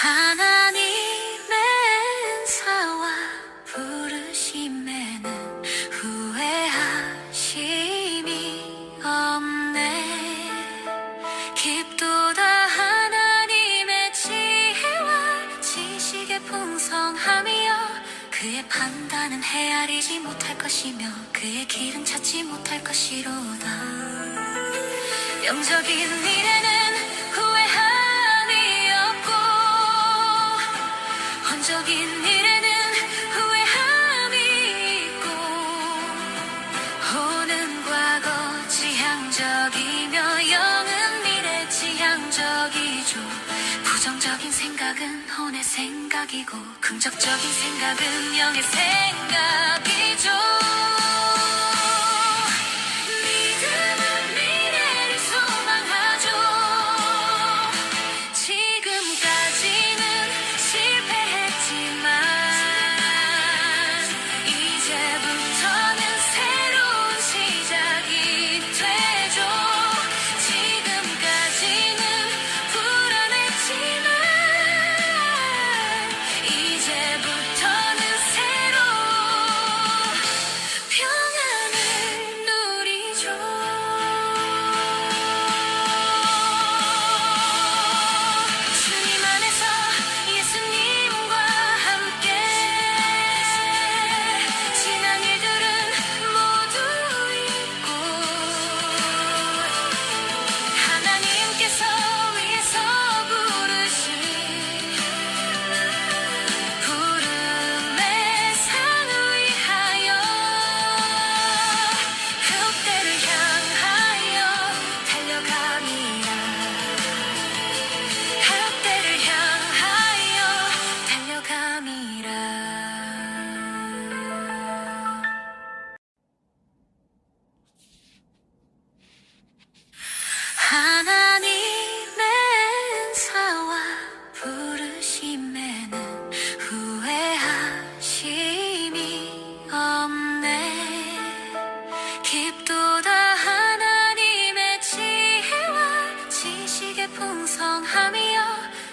하나님의 은사와 부르심에는 후회하심이 없네. 깊도다 하나님의 지혜와 지식의 풍성함이여, 그의 판단은 헤아리지 못할 것이며 그의 길은 찾지 못할 것이로다. 영적인 일에는 후회함이 없고 혼적인 일에는 후회함이 있고, 호는 과거 지향적이며 영은 미래 지향적이죠. 부정적인 생각은 혼의 생각이고 긍정적인 생각은 영의 생각이죠. 하나님의 은사와 부르심에는 후회하심이 없네. 깊도다 하나님의 지혜와 지식의 풍성함이여,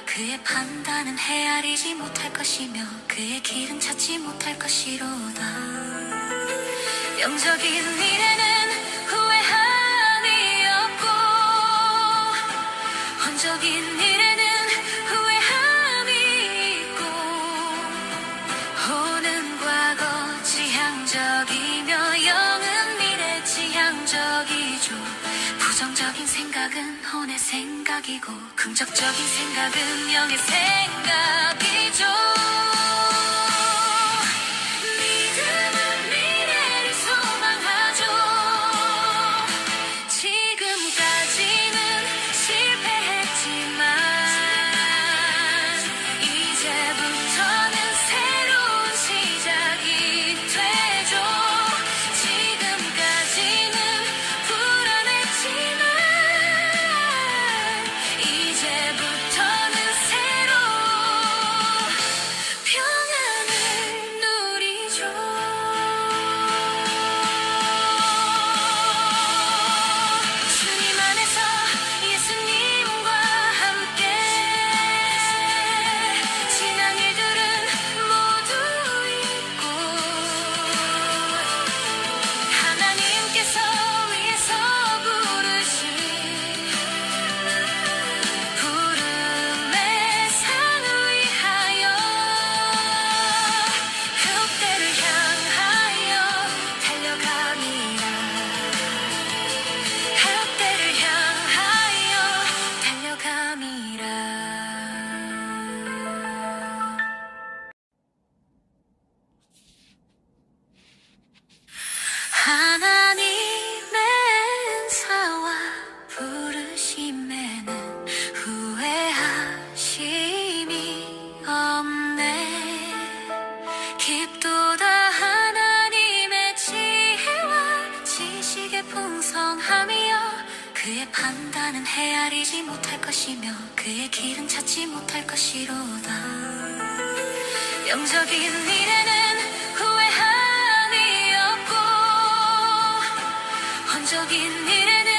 그의 판단은 헤아리지 못할 것이며 그의 길은 찾지 못할 것이로다. 영적인 일에는 혼적인 일에는 후회함이 있고, 호는 과거 지향적이며 영은 미래 지향적이죠. 부정적인 생각은 혼의 생각이고 긍정적인 생각은 영의 생각이죠. 하나님의 은사와 부르심에는 후회하심이 없네. 깊도다 하나님의 지혜와 지식의 풍성함이여, 그의 판단은 헤아리지 못할 것이며 그의 길은 찾지 못할 것이로다. 영적인 일에는 혼적인 일에는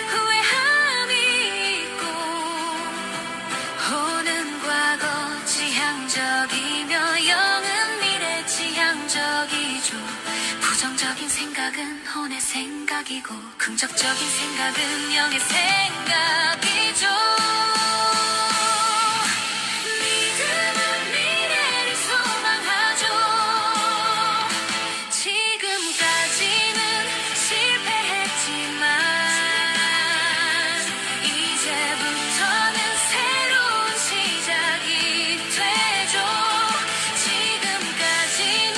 후회함이 있고, 호는 과거 생각이고 긍정적인 생각은 영의 생각이죠. 믿음은 미래를 소망하죠. 지금까지는 실패했지만 이제부터는 새로운 시작이 되죠. 지금까지는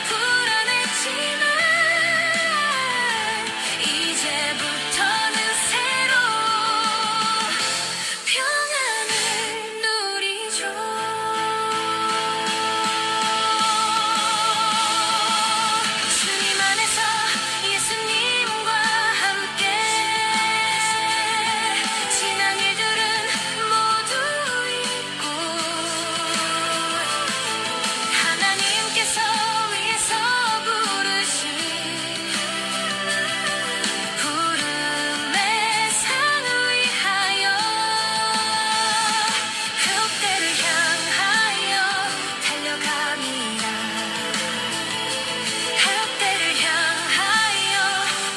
불안했지만 이제부터는 새로 평안을 누리죠. 주님 안에서 예수님과 함께 지난 일들은 모두 잊고 하나님께서 위에서 부르신 부름의 상을 위하여 흑대를 향하여 달려감이라. 흑대를 향하여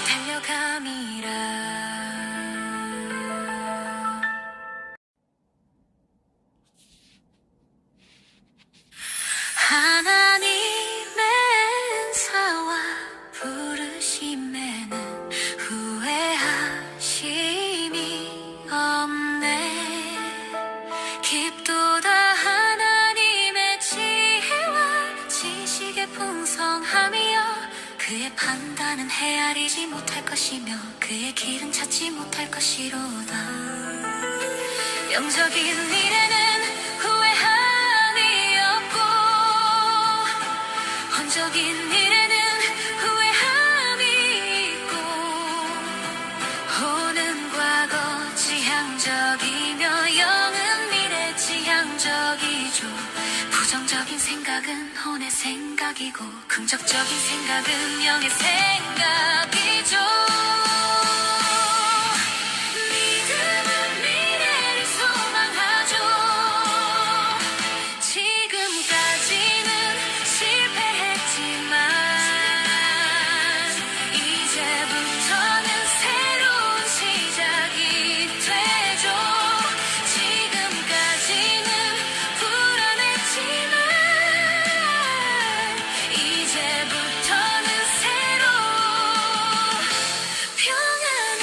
달려감이라. 하나님의 은사와 부르심에는 후회하심이 없네. 깊도다 하나님의 지혜와 지식의 풍성함이여 그의 판단은 헤아리지 못할 것이며 그의 길은 찾지 못할 것이로다. 영적인 일에는 후회함이 없고 혼적인 일에는 후회함이 있고 호는 과거 지향적이며 영은 미래 지향적이죠. 부정적인 생각은 혼의 생각이고 긍정적인 생각은 영의 생각이죠. 믿음은 미래를 소망하죠. 지금까지는 실패했지만 이제부터는 새로운 시작이 되죠. 지금까지는 불안했지만 이제부터는 새로 평안을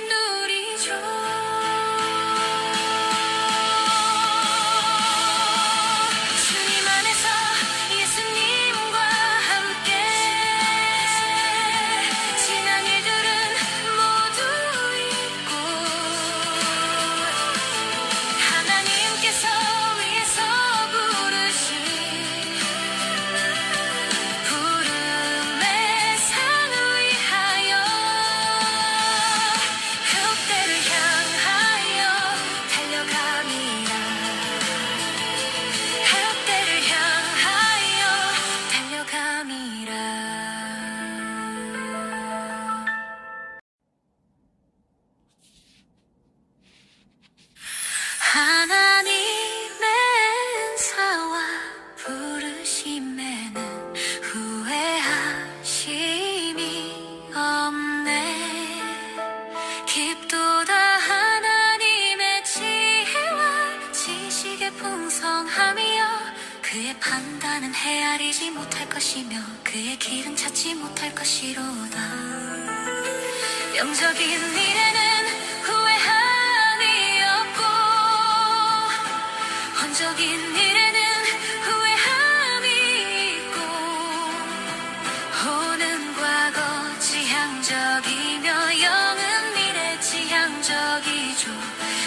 누리죠. 주님 안에서 예수님과 함께 지난 일들은 모두 잊고 하나님께서 위에서 부르신 부름의 상을 위하여 흑대를 향하여 달려감이라. 흑대를 향하여 달려감이라. 하나님의 은사와 부르심에는 후회하심이 없네. 깊도다 하나님의 지혜와 지식의 풍성함이여 그의 판단은 헤아리지 못할 것이며 그의 길은 찾지 못할 것이로다. 영적인 일에는 후회함이 없고 혼적인 일에는 후회함이 있고 호는 과거 지향적이며 영은 미래 지향적이죠.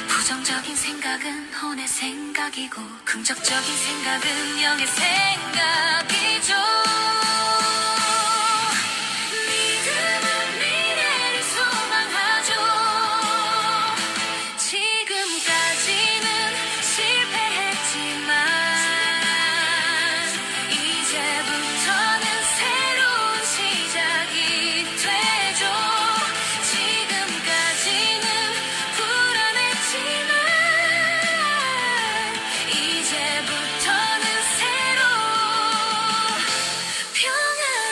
부정적인 생각은 혼의 생각이고 긍정적인 생각은 영의 생각이죠. 믿음은 미래를 소망하죠. 지금까지는 실패했지만 이제부터는 새로운 시작이 되죠. 지금까지는 불안했지만 이제부터는 새로 평안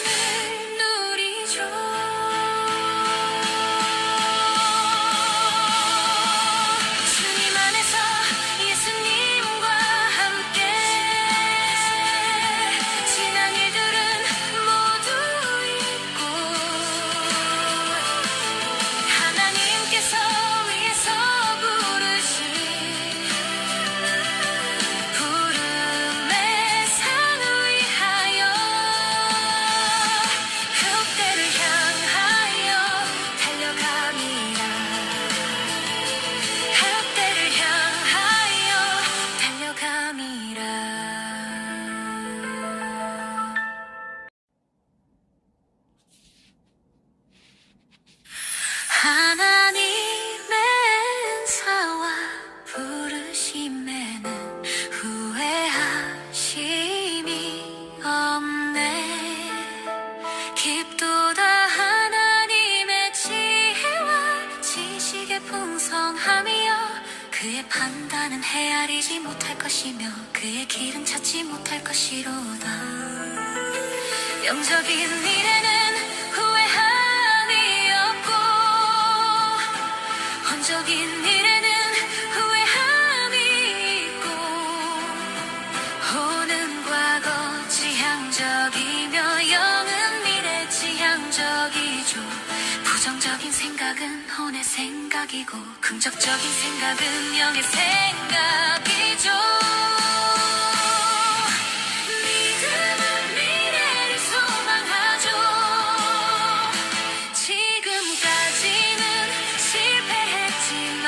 풍성함이여 그의 판단은 헤아리지 못할 것이며 그의 길은 찾지 못할 것이로다. 영적인 일에는 후회함이 없고 혼적인 일에는 후회함이 있고 호는 과거 지향적이며 영은 미래 지향적이죠. 부정적인 생각은 혼의 생각이고 긍정적인 생각은 영의 생각이죠. 믿음은 미래를 소망하죠. 지금까지는 실패했지만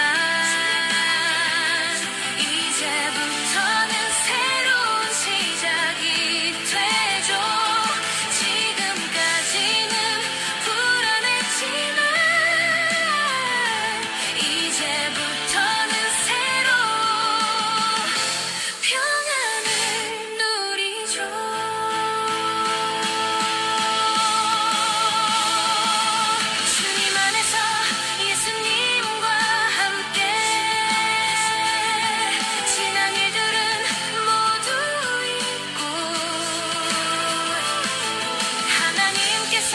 이제부터는 새로운 시작이 되죠. 지금까지는 불안했지만 이제부터는 새로 평안을 누리죠. 주님 안에서 예수님과 함께 지난 일들은 모두 잊고 하나님께서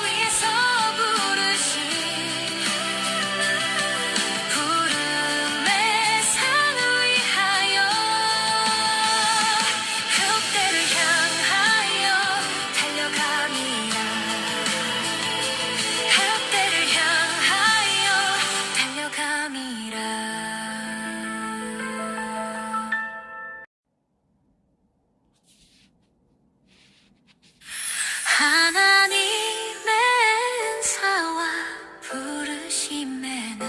위에서 부르신 부름의 상을 위하여 흑대를 향하여 달려갑니다. 흑대를 향하여 달려갑니다. 하나님의 은사와 부르심에는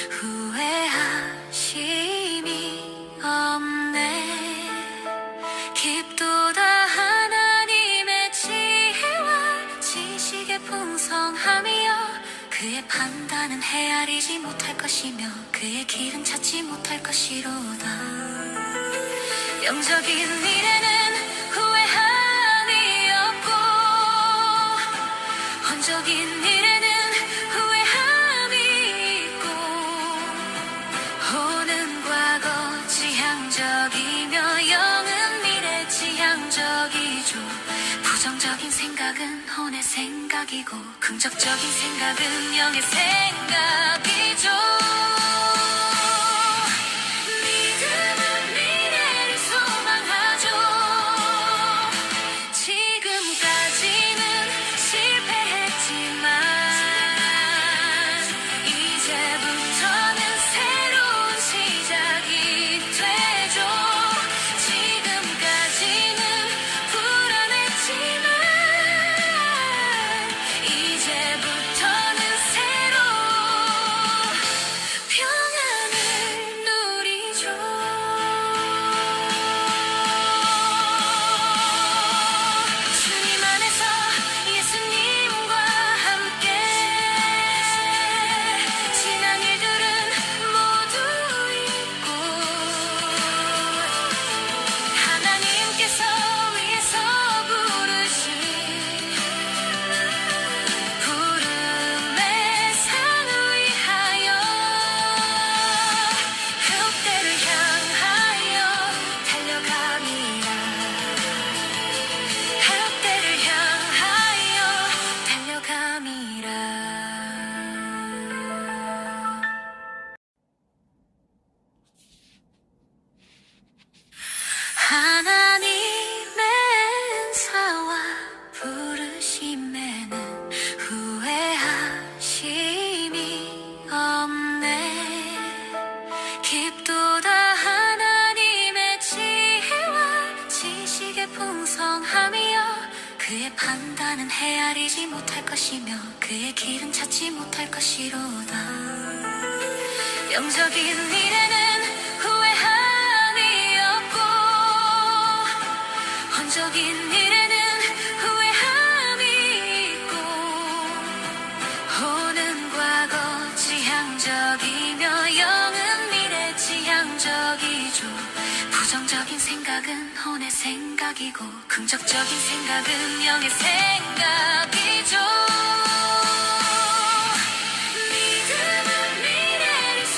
후회하심이 없네. 깊도다 하나님의 지혜와 지식의 풍성함이여 그의 판단은 헤아리지 못할 것이며 그의 길은 찾지 못할 것이로다. 영적인 일에는 후회함이 없고 혼적인 일에는 후회함이 있고 호는 과거 지향적이며 영은 미래 지향적이죠. 부정적인 생각은 혼의 생각이고 긍정적인 생각은 영의 생각이죠. 믿음은 미래를 소망하죠. 지금까지는 실패했지만 이제부터는 새로운 시작이 되죠. 지금까지는 불안했지만 이제부터는 새로 평안을 누리죠. 주님 안에서 예수님과 함께 지난 일들은 모두 잊고 하나님께서 위에서 부르신 부름의 상을 위하여 흑대를 향하여 달려갑니다. 흑대를 향하여 달려갑니다. 하나님의 은사와 부르심에는 후회하심이 없네. 깊도다 하나님의 지혜와 지식의 풍성함이여 그의 판단은 헤아리지 못할 것이며 그의 길은 찾지 못할 것이로다. 영적인 일에는 후회함이 없고 혼적인 일에는 후회함이 있고 호는 과거 지향적이며 영은 미래 지향적이죠. 부정적인 생각은 혼의 생각이고 긍정적인 생각은 영의 생각이죠. 믿음은 미래를 소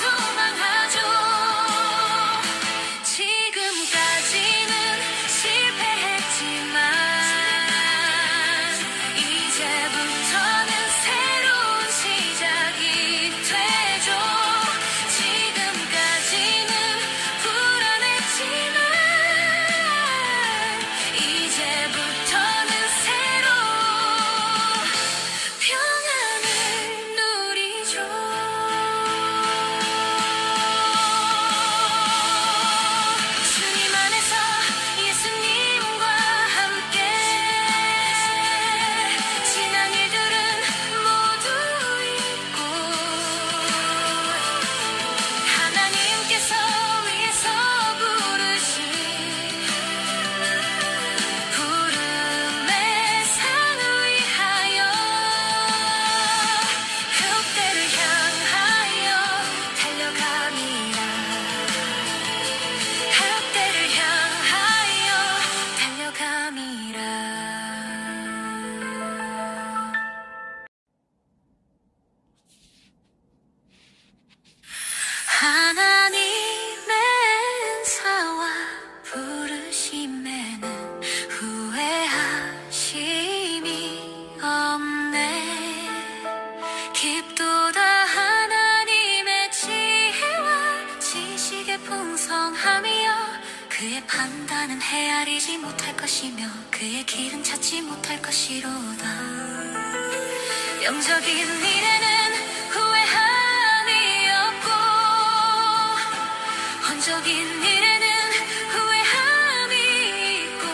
하나님의 은사와 부르심에는 후회하심이 없네. 깊도다 하나님의 지혜와 지식의 풍성함이여, 그의 판단은 헤아리지 못할 것이며 그의 길은 찾지 못할 것이로다. 영적인 일에는 후회함이 없고 혼적인 일에는 후회함이 있고,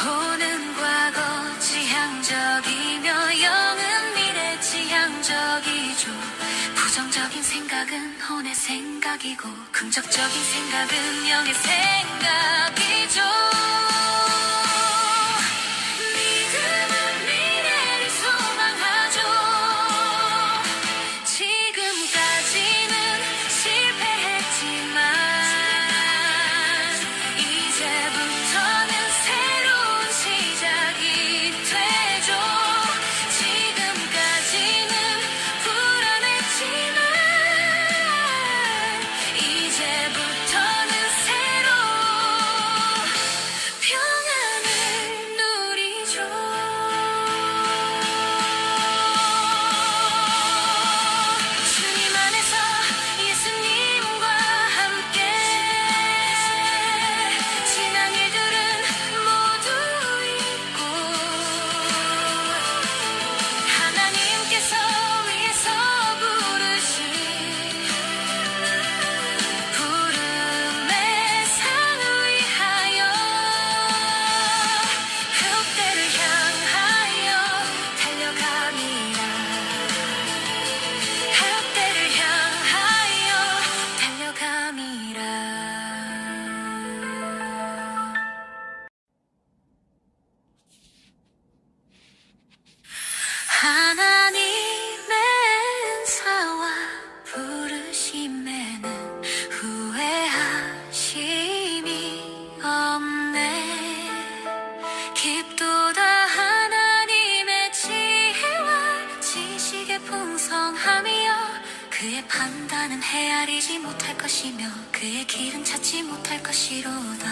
호는 과거 지향적이며 영은 미래 지향적이죠. 부정적인 생각은 혼의 생각이고 긍정적인 생각은 영의 생각이죠. 믿음은 미래를 소망하죠. 지금까지는 실패했지만 이제부터는 새로운 시작이 되죠. 지금까지는 불안했지만 이제부터는 새로 평안을 누리죠. 주님 안에서 예수님과 함께 지난 일들은 모두 잊고 하나님께서 위에서 부르신 부름의 상을 위하여 그때를 향하여 달려갑니다. 그때를 향하여 달려갑니다. 하나님의 은사와 부르심에는 후회하심이 없네. 깊도다 하나님의 지혜와 지식의 풍성함이여, 그의 판단은 헤아리지 못할 것이며 그의 길은 찾지 못할 것이로다.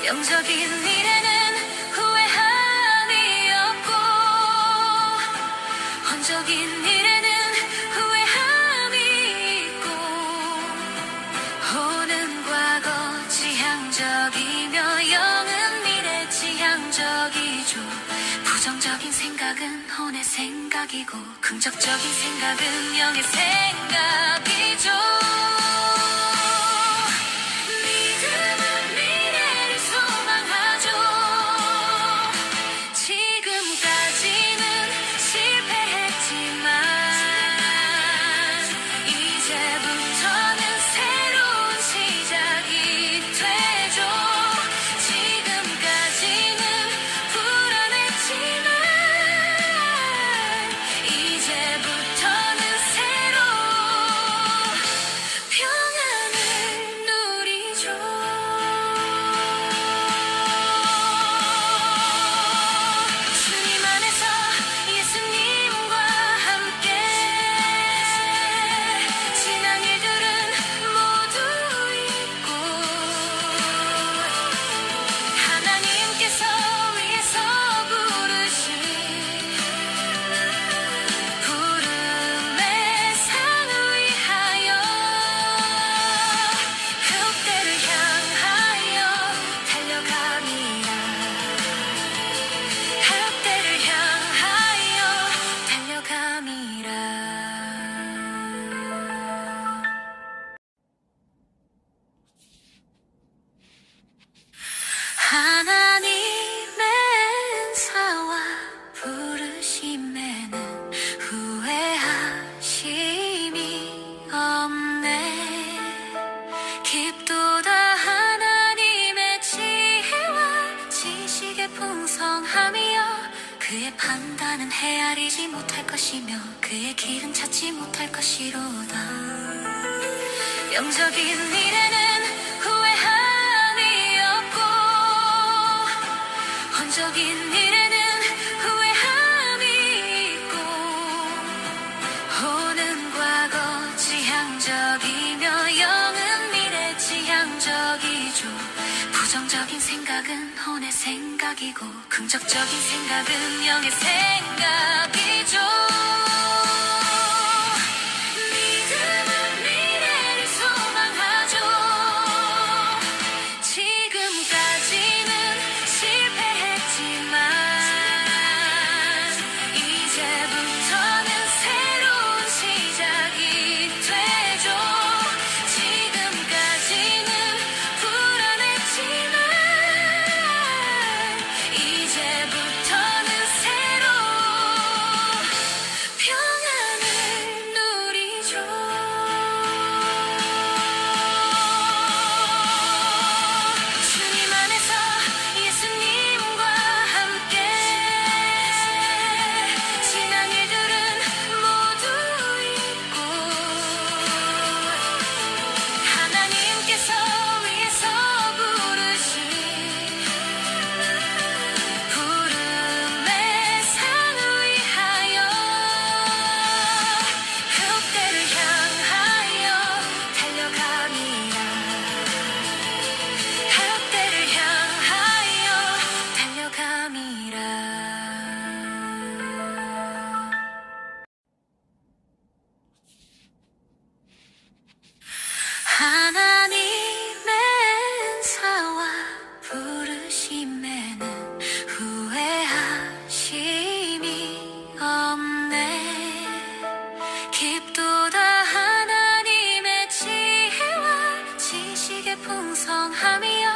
영적인 일에는 후회함이 없고 혼적인 일에는 후회함이 있고, 호는 과거 지향적이며 영은 미래 지향적이죠. 부정적인 생각은 혼의 생각이고 긍정적인 생각은 영의 생각이죠. 믿음은 미래를 소망하죠. 지금까지는 실패했지만 이제부터는 새로운 시작이 되죠. 지금까지는 불안했지만 이제부터는 새로 평안을 누리죠. 주님 안에서 예수님과 함께 지난 일들은 모두 잊고 하나님께서 위에서 부르신 부름의 상을 위하여 그때를 향하여 달려갑니다. 그때를 향하여 달려갑니다. 하나님의 은사와 부르심에는 후회하심이 없네. 깊도다 하나님의 지혜와 지식의 풍성함이여, 그의 판단은 헤아리지 못할 것이며 그의 길은 찾지 못할 것이로다. 영적인 일에는 후회함이 없고 혼적인 일에는 후회함이 있고, 호는 과거 생각은 혼의 생각이고 긍정적인 생각은 영의 생각이죠. 믿음은 미래를 소망하죠. 지금까지는 실패했지만 이제부터는 새로운 시작이 되죠. 지금까지는 불안했지만 이제부터는 새로 평안을 누리죠. 주님 안에서 예수님과 함께 지난 일들은 모두 잊고 하나님께서 위에서 부르신 부름의 상을 위하여 그때를 향하여 달려갑니다. 그때를 향하여 달려갑니다. 하나님의 은사와 부르심에는 후회하심이 없네. 깊도다 하나님의 지혜와 지식의 풍성함이여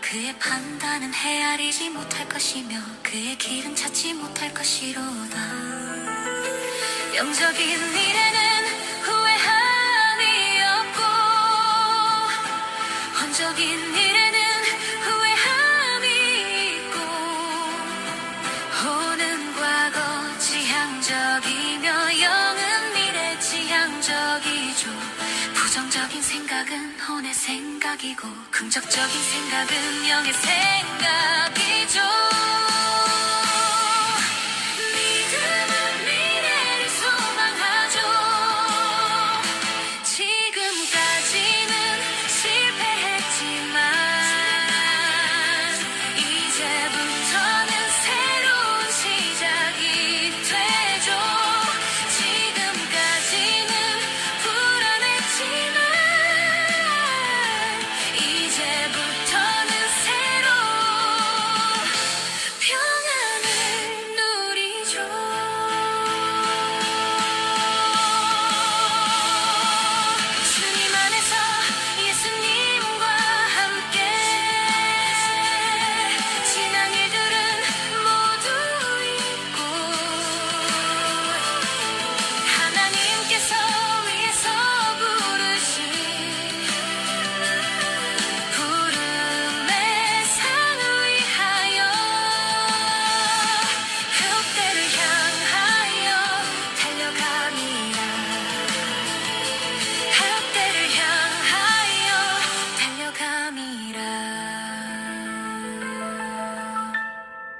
그의 판단은 헤아리지 못할 것이며 그의 길은 찾지 못할 것이로다. 영적인 일에는 후회함이 없고 혼적인 일에는 후회함이 있고 호는 과거 지향적이며 영은 미래 지향적이죠. 부정적인 생각은 혼의 생각이고 긍정적인 생각은 영의 생각이죠.